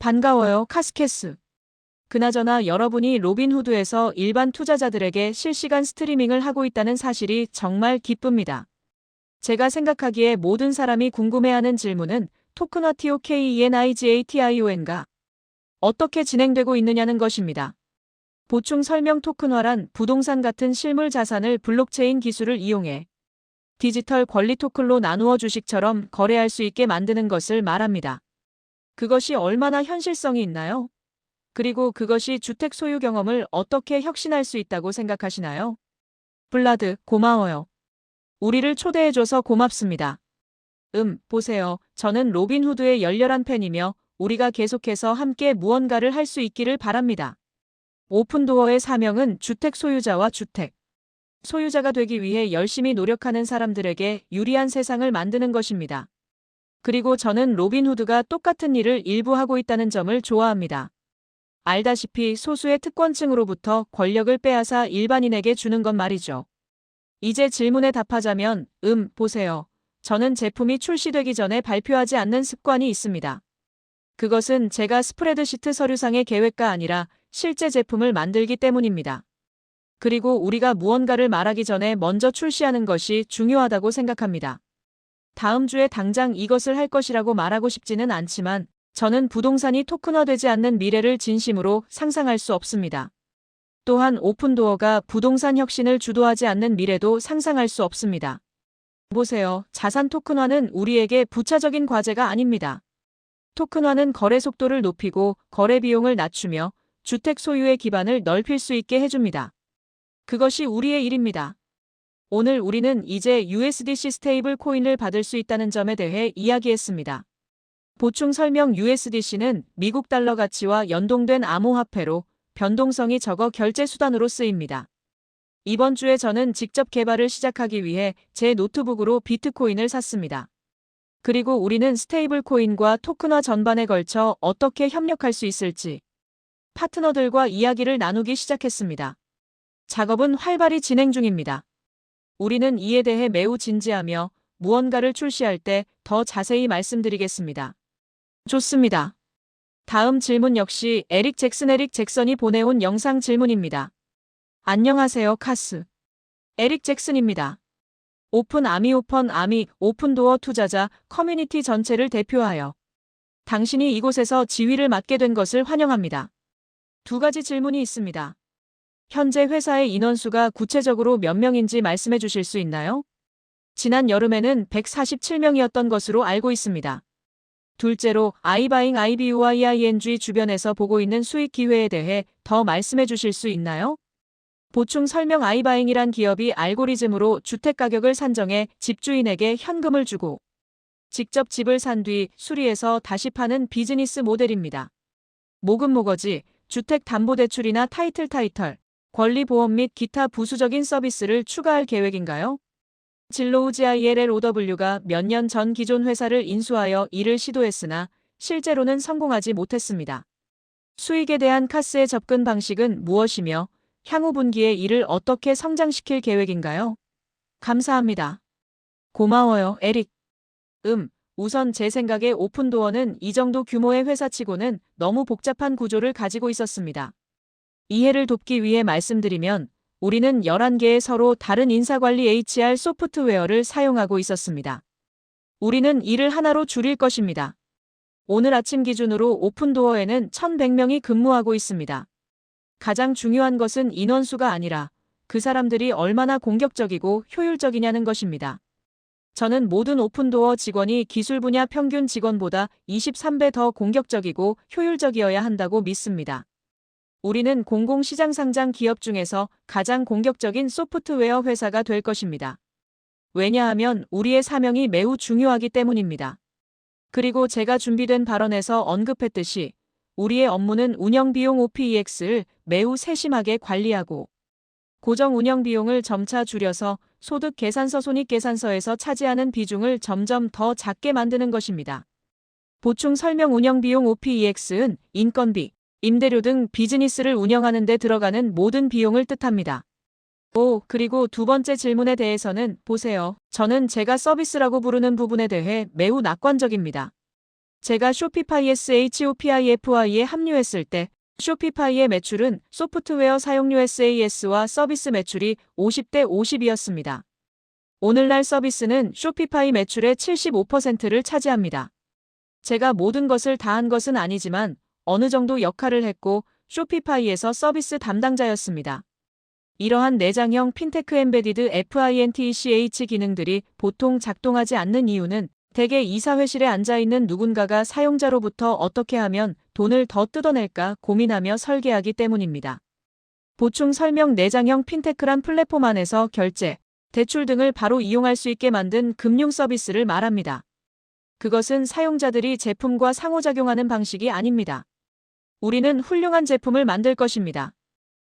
반가워요, 카스케스. 그나저나 여러분이 로빈후드에서 일반 투자자들에게 실시간 스트리밍을 하고 있다는 사실이 정말 기쁩니다. 제가 생각하기에 모든 사람이 궁금해하는 질문은 토큰화 TOKENIGATION가 어떻게 진행되고 있느냐는 것입니다. 보충 설명 토큰화란 부동산 같은 실물 자산을 블록체인 기술을 이용해 디지털 권리 토큰로 나누어 주식처럼 거래할 수 있게 만드는 것을 말합니다. 그것이 얼마나 현실성이 있나요? 그리고 그것이 주택 소유 경험을 어떻게 혁신할 수 있다고 생각하시나요? 블라드, 고마워요. 우리를 초대해줘서 고맙습니다. 보세요. 저는 로빈후드의 열렬한 팬이며 우리가 계속해서 함께 무언가를 할 수 있기를 바랍니다. 오픈도어의 사명은 주택 소유자와 주택 소유자가 되기 위해 열심히 노력하는 사람들에게 유리한 세상을 만드는 것입니다. 그리고 저는 로빈후드가 똑같은 일을 일부 하고 있다는 점을 좋아합니다. 알다시피 소수의 특권층으로부터 권력을 빼앗아 일반인에게 주는 것 말이죠. 이제 질문에 답하자면, 보세요. 저는 제품이 출시되기 전에 발표하지 않는 습관이 있습니다. 그것은 제가 스프레드시트 서류상의 계획가 아니라 실제 제품을 만들기 때문입니다. 그리고 우리가 무언가를 말하기 전에 먼저 출시하는 것이 중요하다고 생각합니다. 다음 주에 당장 이것을 할 것이라고 말하고 싶지는 않지만 저는 부동산이 토큰화되지 않는 미래를 진심으로 상상할 수 없습니다. 또한 오픈도어가 부동산 혁신을 주도하지 않는 미래도 상상할 수 없습니다. 보세요. 자산 토큰화는 우리에게 부차적인 과제가 아닙니다. 토큰화는 거래 속도를 높이고 거래 비용을 낮추며 주택 소유의 기반을 넓힐 수 있게 해줍니다. 그것이 우리의 일입니다. 오늘 우리는 이제 USDC 스테이블 코인을 받을 수 있다는 점에 대해 이야기했습니다. 보충 설명 USDC는 미국 달러 가치와 연동된 암호화폐로 변동성이 적어 결제 수단으로 쓰입니다. 이번 주에 저는 직접 개발을 시작하기 위해 제 노트북으로 비트코인을 샀습니다. 그리고 우리는 스테이블 코인과 토큰화 전반에 걸쳐 어떻게 협력할 수 있을지 파트너들과 이야기를 나누기 시작했습니다. 작업은 활발히 진행 중입니다. 우리는 이에 대해 매우 진지하며 무언가를 출시할 때 더 자세히 말씀드리겠습니다. 좋습니다. 다음 질문 역시 에릭 잭슨이 보내온 영상 질문입니다. 안녕하세요, 카스. 에릭 잭슨입니다. 오픈도어 투자자 커뮤니티 전체를 대표하여 당신이 이곳에서 지휘를 맡게 된 것을 환영합니다. 두 가지 질문이 있습니다. 현재 회사의 인원수가 구체적으로 몇 명인지 말씀해 주실 수 있나요? 지난 여름에는 147명이었던 것으로 알고 있습니다. 둘째로 iBuying IBUYING 주변에서 보고 있는 수익 기회에 대해 더 말씀해 주실 수 있나요? 보충 설명 iBuying이란 기업이 알고리즘으로 주택 가격을 산정해 집주인에게 현금을 주고 직접 집을 산 뒤 수리해서 다시 파는 비즈니스 모델입니다. 모금모거지, 주택담보대출이나 타이틀, 권리보험 및 기타 부수적인 서비스를 추가할 계획인가요? 진로우GILLOW가 몇 년 전 기존 회사를 인수하여 이를 시도했으나 실제로는 성공하지 못했습니다. 수익에 대한 카스의 접근 방식은 무엇이며 향후 분기에 이를 어떻게 성장시킬 계획인가요? 감사합니다. 고마워요, 에릭. 우선 제 생각에 오픈도어는 이 정도 규모의 회사치고는 너무 복잡한 구조를 가지고 있었습니다. 이해를 돕기 위해 말씀드리면 우리는 11개의 서로 다른 인사관리 HR 소프트웨어를 사용하고 있었습니다. 우리는 이를 하나로 줄일 것입니다. 오늘 아침 기준으로 오픈도어에는 1,100명이 근무하고 있습니다. 가장 중요한 것은 인원수가 아니라 그 사람들이 얼마나 공격적이고 효율적이냐는 것입니다. 저는 모든 오픈도어 직원이 기술 분야 평균 직원보다 23배 더 공격적이고 효율적이어야 한다고 믿습니다. 우리는 공공시장 상장 기업 중에서 가장 공격적인 소프트웨어 회사가 될 것입니다. 왜냐하면 우리의 사명이 매우 중요하기 때문입니다. 그리고 제가 준비된 발언에서 언급했듯이 우리의 업무는 운영비용 OPEX를 매우 세심하게 관리하고 고정 운영비용을 점차 줄여서 소득 계산서 손익계산서에서 차지하는 비중을 점점 더 작게 만드는 것입니다. 보충 설명 운영비용 OPEX는 인건비, 임대료 등 비즈니스를 운영하는 데 들어가는 모든 비용을 뜻합니다. 그리고 두 번째 질문에 대해서는 보세요. 저는 제가 서비스라고 부르는 부분에 대해 매우 낙관적입니다. 제가 쇼피파이 SHOPIFI에 합류했을 때 쇼피파이의 매출은 소프트웨어 사용료 SaaS와 서비스 매출이 50대 50이었습니다. 오늘날 서비스는 쇼피파이 매출의 75%를 차지합니다. 제가 모든 것을 다 한 것은 아니지만 어느 정도 역할을 했고 쇼피파이에서 서비스 담당자였습니다. 이러한 내장형 핀테크 엠베디드 FINTECH 기능들이 보통 작동하지 않는 이유는 대개 이사회실에 앉아있는 누군가가 사용자로부터 어떻게 하면 돈을 더 뜯어낼까 고민하며 설계하기 때문입니다. 보충 설명 내장형 핀테크란 플랫폼 안에서 결제, 대출 등을 바로 이용할 수 있게 만든 금융 서비스를 말합니다. 그것은 사용자들이 제품과 상호작용하는 방식이 아닙니다. 우리는 훌륭한 제품을 만들 것입니다.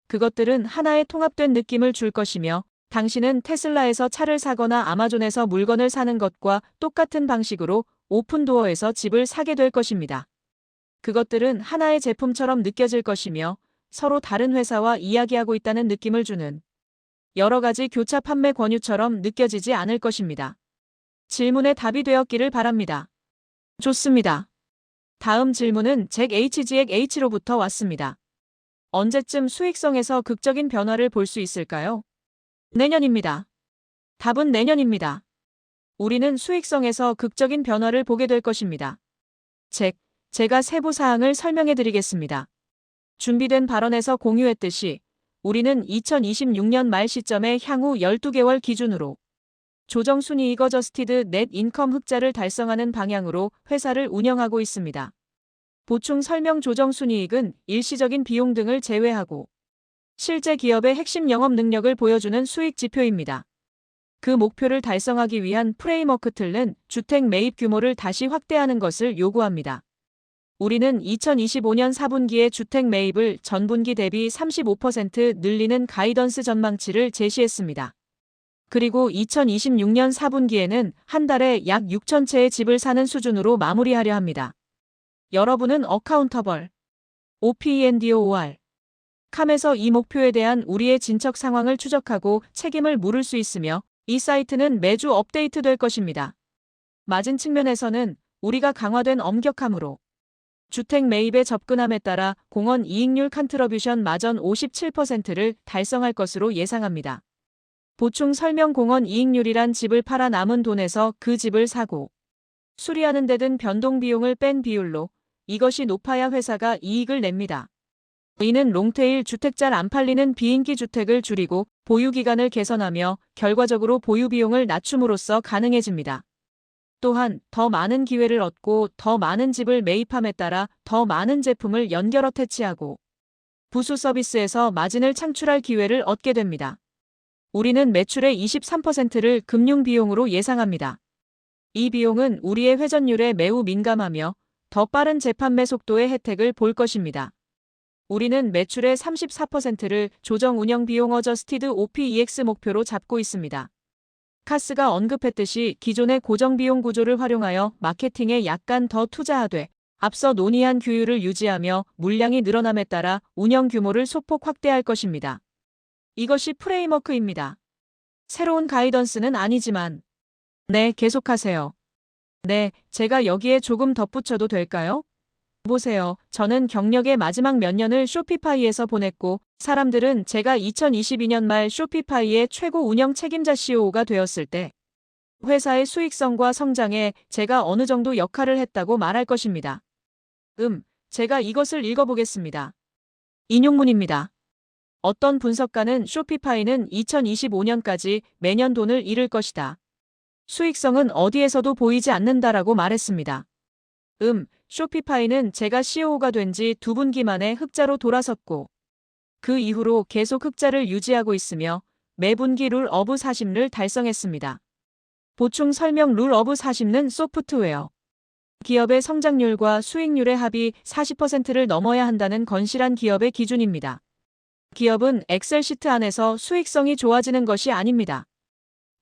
그것들은 하나의 통합된 느낌을 줄 것이며 당신은 테슬라에서 차를 사거나 아마존에서 물건을 사는 것과 똑같은 방식으로 오픈도어에서 집을 사게 될 것입니다. 그것들은 하나의 제품처럼 느껴질 것이며 서로 다른 회사와 이야기하고 있다는 느낌을 주는 여러 가지 교차 판매 권유처럼 느껴지지 않을 것입니다. 질문에 답이 되었기를 바랍니다. 좋습니다. 다음 질문은 잭 H로부터 왔습니다. 언제쯤 수익성에서 극적인 변화를 볼 수 있을까요? 내년입니다. 답은 내년입니다. 우리는 수익성에서 극적인 변화를 보게 될 것입니다. 제가 세부 사항을 설명해 드리겠습니다. 준비된 발언에서 공유했듯이 우리는 2026년 말 시점에 향후 12개월 기준으로 조정순이익 어저스티드 넷 인컴 흑자를 달성하는 방향으로 회사를 운영하고 있습니다. 보충 설명 조정순이익은 일시적인 비용 등을 제외하고 실제 기업의 핵심 영업 능력을 보여주는 수익 지표입니다. 그 목표를 달성하기 위한 프레임워크 틀은 주택 매입 규모를 다시 확대하는 것을 요구합니다. 우리는 2025년 4분기에 주택 매입을 전분기 대비 35% 늘리는 가이던스 전망치를 제시했습니다. 그리고 2026년 4분기에는 한 달에 약 6,000채의 집을 사는 수준으로 마무리하려 합니다. 여러분은 어카운터블 OPENDOR 캄에서 이 목표에 대한 우리의 진척 상황을 추적하고 책임을 물을 수 있으며 이 사이트는 매주 업데이트될 것입니다. 맞은 측면에서는 우리가 강화된 엄격함으로 주택 매입에 접근함에 따라 공원 이익률 컨트리뷰션 마전 57%를 달성할 것으로 예상합니다. 보충 설명 공원 이익률이란 집을 팔아 남은 돈에서 그 집을 사고 수리하는 데 든 변동 비용을 뺀 비율로 이것이 높아야 회사가 이익을 냅니다. 이는 롱테일 주택 잘 안 팔리는 비인기 주택을 줄이고 보유기간을 개선하며 결과적으로 보유비용을 낮춤으로써 가능해집니다. 또한 더 많은 기회를 얻고 더 많은 집을 매입함에 따라 더 많은 제품을 연결 어태치하고 부수 서비스에서 마진을 창출할 기회를 얻게 됩니다. 우리는 매출의 23%를 금융 비용으로 예상합니다. 이 비용은 우리의 회전율에 매우 민감하며 더 빠른 재판매 속도의 혜택을 볼 것입니다. 우리는 매출의 34%를 조정 운영 비용 어저스티드 OPEX 목표로 잡고 있습니다. 카스가 언급했듯이 기존의 고정 비용 구조를 활용하여 마케팅에 약간 더 투자하되 앞서 논의한 규율을 유지하며 물량이 늘어남에 따라 운영 규모를 소폭 확대할 것입니다. 이것이 프레임워크입니다. 새로운 가이던스는 아니지만 네, 계속하세요. 네, 제가 여기에 조금 덧붙여도 될까요? 보세요. 저는 경력의 마지막 몇 년을 쇼피파이에서 보냈고 사람들은 제가 2022년 말 쇼피파이의 최고 운영 책임자 CEO가 되었을 때 회사의 수익성과 성장에 제가 어느 정도 역할을 했다고 말할 것입니다. 제가 이것을 읽어보겠습니다. 인용문입니다. 어떤 분석가는 쇼피파이는 2025년까지 매년 돈을 잃을 것이다. 수익성은 어디에서도 보이지 않는다라고 말했습니다. 쇼피파이는 제가 CEO가 된 지 2분기 만에 흑자로 돌아섰고 그 이후로 계속 흑자를 유지하고 있으며 매분기 룰 오브 40를 달성했습니다. 보충 설명 룰 오브 40는 소프트웨어 기업의 성장률과 수익률의 합이 40%를 넘어야 한다는 건실한 기업의 기준입니다. 기업은 엑셀 시트 안에서 수익성이 좋아지는 것이 아닙니다.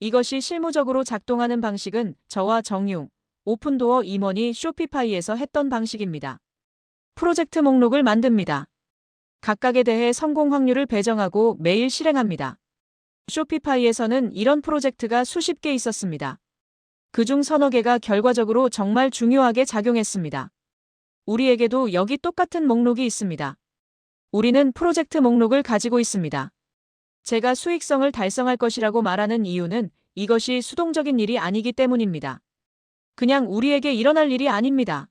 이것이 실무적으로 작동하는 방식은 저와 정용, 오픈도어 임원이 쇼피파이에서 했던 방식입니다. 프로젝트 목록을 만듭니다. 각각에 대해 성공 확률을 배정하고 매일 실행합니다. 쇼피파이에서는 이런 프로젝트가 수십 개 있었습니다. 그중 서너 개가 결과적으로 정말 중요하게 작용했습니다. 우리에게도 여기 똑같은 목록이 있습니다. 우리는 프로젝트 목록을 가지고 있습니다. 제가 수익성을 달성할 것이라고 말하는 이유는 이것이 수동적인 일이 아니기 때문입니다. 그냥 우리에게 일어날 일이 아닙니다.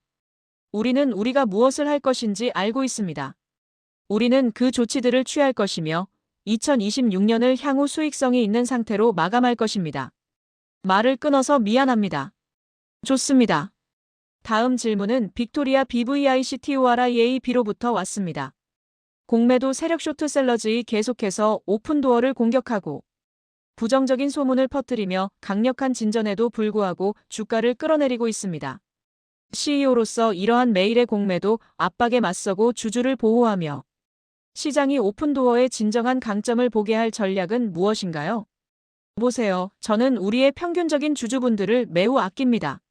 우리는 우리가 무엇을 할 것인지 알고 있습니다. 우리는 그 조치들을 취할 것이며 2026년을 향후 수익성이 있는 상태로 마감할 것입니다. 말을 끊어서 미안합니다. 좋습니다. 다음 질문은 빅토리아 BVICTORIAB로부터 왔습니다. 공매도 세력 쇼트셀러즈이 계속해서 오픈도어를 공격하고 부정적인 소문을 퍼뜨리며 강력한 진전에도 불구하고 주가를 끌어내리고 있습니다. CEO로서 이러한 매일의 공매도 압박에 맞서고 주주를 보호하며 시장이 오픈도어의 진정한 강점을 보게 할 전략은 무엇인가요? 보세요. 저는 우리의 평균적인 주주분들을 매우 아낍니다.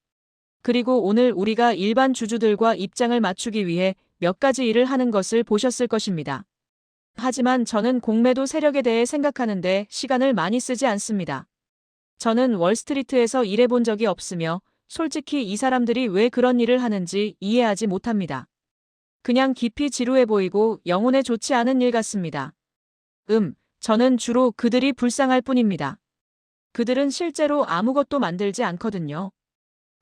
그리고 오늘 우리가 일반 주주들과 입장을 맞추기 위해 몇 가지 일을 하는 것을 보셨을 것입니다. 하지만 저는 공매도 세력에 대해 생각하는데 시간을 많이 쓰지 않습니다. 저는 월스트리트에서 일해본 적이 없으며 솔직히 이 사람들이 왜 그런 일을 하는지 이해하지 못합니다. 그냥 깊이 지루해 보이고 영혼에 좋지 않은 일 같습니다. 저는 주로 그들이 불쌍할 뿐입니다. 그들은 실제로 아무것도 만들지 않거든요.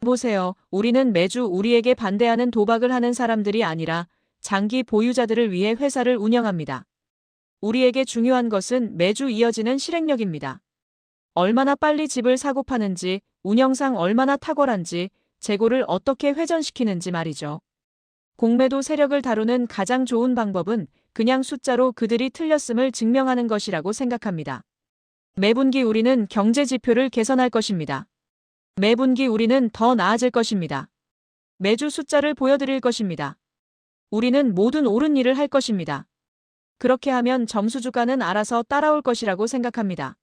보세요. 우리는 매주 우리에게 반대하는 도박을 하는 사람들이 아니라 장기 보유자들을 위해 회사를 운영합니다. 우리에게 중요한 것은 매주 이어지는 실행력입니다. 얼마나 빨리 집을 사고 파는지, 운영상 얼마나 탁월한지, 재고를 어떻게 회전시키는지 말이죠. 공매도 세력을 다루는 가장 좋은 방법은 그냥 숫자로 그들이 틀렸음을 증명하는 것이라고 생각합니다. 매분기 우리는 경제 지표를 개선할 것입니다. 매분기 우리는 더 나아질 것입니다. 매주 숫자를 보여드릴 것입니다. 우리는 모든 옳은 일을 할 것입니다. 그렇게 하면 점수 주가는 알아서 따라올 것이라고 생각합니다.